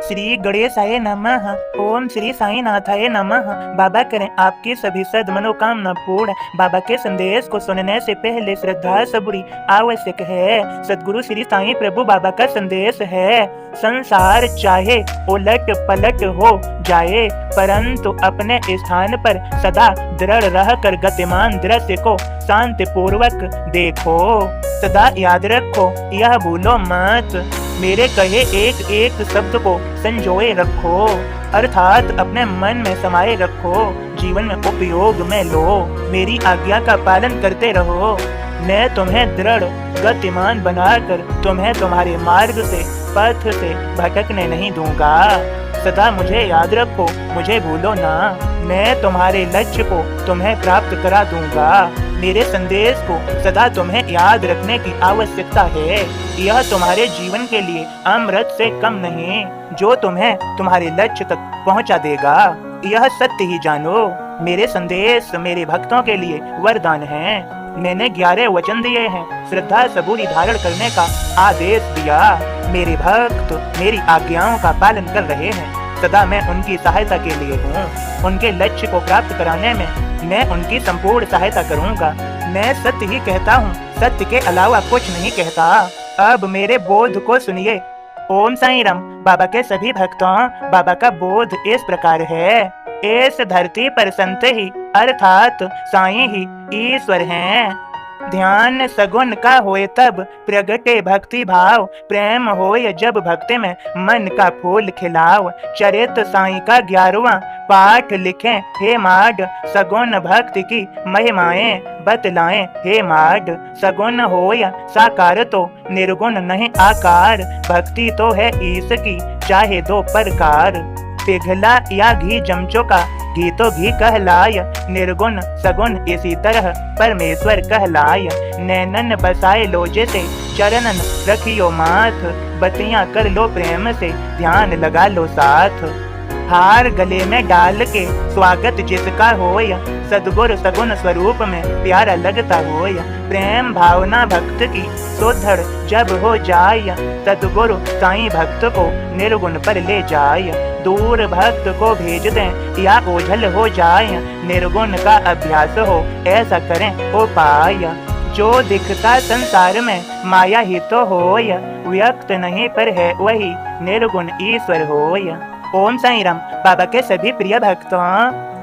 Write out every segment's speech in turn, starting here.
श्री गणेशाय नमः। ओम श्री साई नाथाय नमः। बाबा करें आपकी सभी सद मनोकामना पूर्ण। बाबा के संदेश को सुनने से पहले श्रद्धा सबूरी आवश्यक है। सदगुरु श्री साई प्रभु बाबा का संदेश है, संसार चाहे उलट पलट हो जाए, परंतु अपने स्थान पर सदा दृढ़ रहकर गतिमान दृश्य को शांति पूर्वक देखो। सदा याद रखो, यह भूलो मत, मेरे कहे एक एक शब्द को संजोए रखो, अर्थात अपने मन में समाये रखो, जीवन में उपयोग में लो, मेरी आज्ञा का पालन करते रहो। मैं तुम्हें दृढ़ गतिमान बनाकर तुम्हें तुम्हारे मार्ग से पथ से भटकने नहीं दूंगा। सदा मुझे याद रखो, मुझे भूलो ना, मैं तुम्हारे लक्ष्य को तुम्हें प्राप्त करा दूंगा। मेरे संदेश को सदा तुम्हें याद रखने की आवश्यकता है। यह तुम्हारे जीवन के लिए अमृत से कम नहीं, जो तुम्हें तुम्हारे लक्ष्य तक पहुंचा देगा। यह सत्य ही जानो, मेरे संदेश मेरे भक्तों के लिए वरदान है। मैंने 11 वचन दिए हैं, श्रद्धा सबूरी धारण करने का आदेश दिया। मेरे भक्त मेरी आज्ञाओं का पालन कर रहे हैं, सदा मैं उनकी सहायता के लिए हूँ। उनके लक्ष्य को प्राप्त कराने में मैं उनकी संपूर्ण सहायता करूँगा। मैं सत्य ही कहता हूँ, सत्य के अलावा कुछ नहीं कहता। अब मेरे बोध को सुनिए। ओम साई राम। बाबा के सभी भक्तों, बाबा का बोध इस प्रकार है, इस धरती पर संत ही अर्थात साई ही ईश्वर हैं। ध्यान सगुन का होए तब प्रगटे भक्ति भाव, प्रेम होए जब भक्ति में मन का फूल खिलाव। चरित साई का 11वां पाठ लिखें हे माड, सगुन भक्ति की महिमाएं बतलाएं हे माड। सगुन होए साकार तो निर्गुण नहीं आकार, भक्ति तो है ईश की चाहे दो प्रकार। पिघला या घी चमचों का, घी तो घी कहलाय, निर्गुण सगुण इसी तरह परमेश्वर कहलाय। नैनन बसाए लोजे से चरणन रखियो माथ, बतियां कर लो प्रेम से ध्यान लगा लो साथ। हार गले में डाल के स्वागत जिसका होय, सदगुरु सगुण स्वरूप में प्यारा लगता होय। प्रेम भावना भक्त की सुदृढ़ जब हो जाय, सदगुरु साईं भक्त को निर्गुण पर ले जाय। दूर भक्त को भेज दें या ओझल हो जाए, निर्गुण का अभ्यास हो ऐसा करें उपाय। जो दिखता संसार में माया ही तो होय, व्यक्त नहीं पर है वही निर्गुण ईश्वर होय। ओम साई राम। बाबा के सभी प्रिय भक्तों,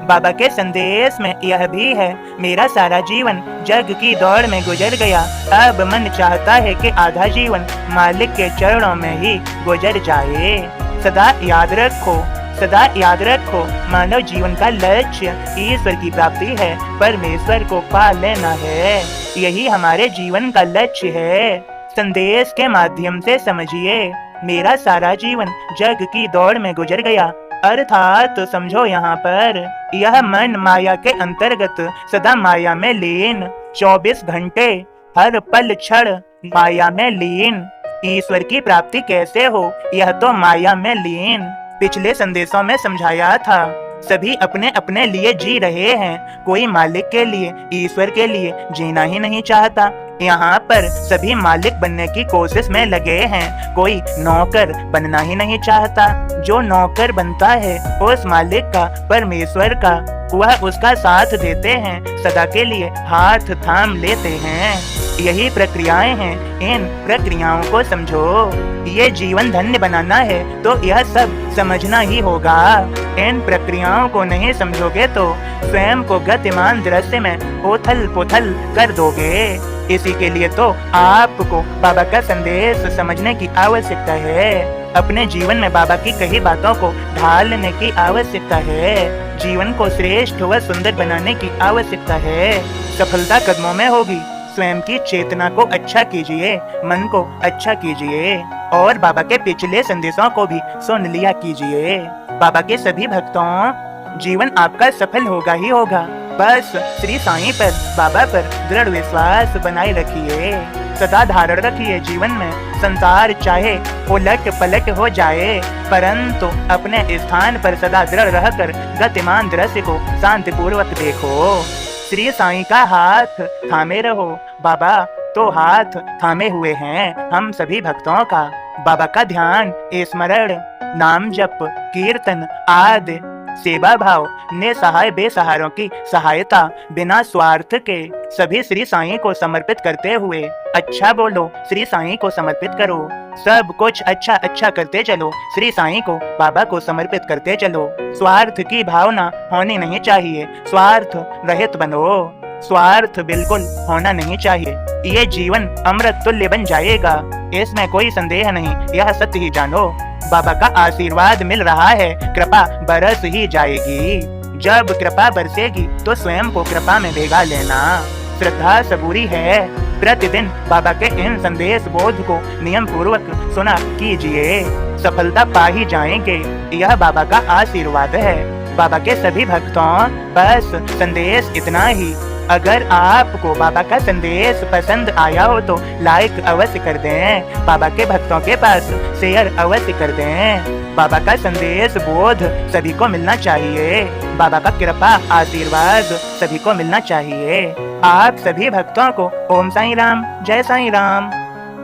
बाबा के संदेश में यह भी है, मेरा सारा जीवन जग की दौड़ में गुजर गया, अब मन चाहता है कि आधा जीवन मालिक के चरणों में ही गुजर जाए। सदा याद रखो, सदा याद रखो, मानव जीवन का लक्ष्य ईश्वर की प्राप्ति है, परमेश्वर को पा लेना है, यही हमारे जीवन का लक्ष्य है। संदेश के माध्यम से समझिए, मेरा सारा जीवन जग की दौड़ में गुजर गया, अर्थात समझो यहाँ पर यह मन माया के अंतर्गत सदा माया में लीन, 24 घंटे हर पल क्षण माया में लीन। ईश्वर की प्राप्ति कैसे हो, यह तो माया में लीन। पिछले संदेशों में समझाया था, सभी अपने अपने लिए जी रहे हैं, कोई मालिक के लिए ईश्वर के लिए जीना ही नहीं चाहता। यहाँ पर सभी मालिक बनने की कोशिश में लगे हैं, कोई नौकर बनना ही नहीं चाहता। जो नौकर बनता है उस मालिक का, परमेश्वर का, वह उसका साथ देते हैं, सदा के लिए हाथ थाम लेते हैं। यही प्रक्रियाएं हैं, इन प्रक्रियाओं को समझो। ये जीवन धन्य बनाना है तो यह सब समझना ही होगा। इन प्रक्रियाओं को नहीं समझोगे तो स्वयं को गतिमान दृश्य में उथल पुथल कर दोगे। इसी के लिए तो आपको बाबा का संदेश समझने की आवश्यकता है। अपने जीवन में बाबा की कही बातों को ढालने की आवश्यकता है। जीवन को श्रेष्ठ व सुंदर बनाने की आवश्यकता है। सफलता कदमों में होगी। स्वयं की चेतना को अच्छा कीजिए, मन को अच्छा कीजिए और बाबा के पिछले संदेशों को भी सुन लिया कीजिए। बाबा के सभी भक्तों, जीवन आपका सफल होगा ही होगा। बस श्री साईं पर, बाबा पर दृढ़ विश्वास बनाए रखिए। सदा धारण रखिए जीवन में, संसार चाहे उलट पलट हो जाए, परंतु अपने स्थान पर सदा दृढ़ रहकर गतिमान दृश्य को शांतिपूर्वक देखो। श्री साईं का हाथ थामे रहो। बाबा तो हाथ थामे हुए हैं हम सभी भक्तों का। बाबा का ध्यान स्मरण नाम जप, कीर्तन आदि सेवा भाव निसहाय बेसहारों की सहायता बिना स्वार्थ के सभी श्री साईं को समर्पित करते हुए अच्छा बोलो, श्री साईं को समर्पित करो। सब कुछ अच्छा अच्छा करते चलो, श्री साईं को बाबा को समर्पित करते चलो। स्वार्थ की भावना होनी नहीं चाहिए, स्वार्थ रहित बनो। स्वार्थ बिल्कुल होना नहीं चाहिए। ये जीवन अमृत तुल्य बन जाएगा, इसमें कोई संदेह नहीं, यह सत्य ही जानो। बाबा का आशीर्वाद मिल रहा है, कृपा बरस ही जाएगी। जब कृपा बरसेगी तो स्वयं को कृपा में भिगा लेना। श्रद्धा सबूरी है, प्रतिदिन बाबा के इन संदेश बोध को नियम पूर्वक सुना कीजिए, सफलता पा ही जाएंगे। यह बाबा का आशीर्वाद है। बाबा के सभी भक्तों, बस संदेश इतना ही। अगर आपको बाबा का संदेश पसंद आया हो तो लाइक अवश्य कर दें, बाबा के भक्तों के पास शेयर अवश्य कर दें। बाबा का संदेश बोध सभी को मिलना चाहिए, बाबा का कृपा आशीर्वाद सभी को मिलना चाहिए। आप सभी भक्तों को ओम साईं राम, जय साईं राम।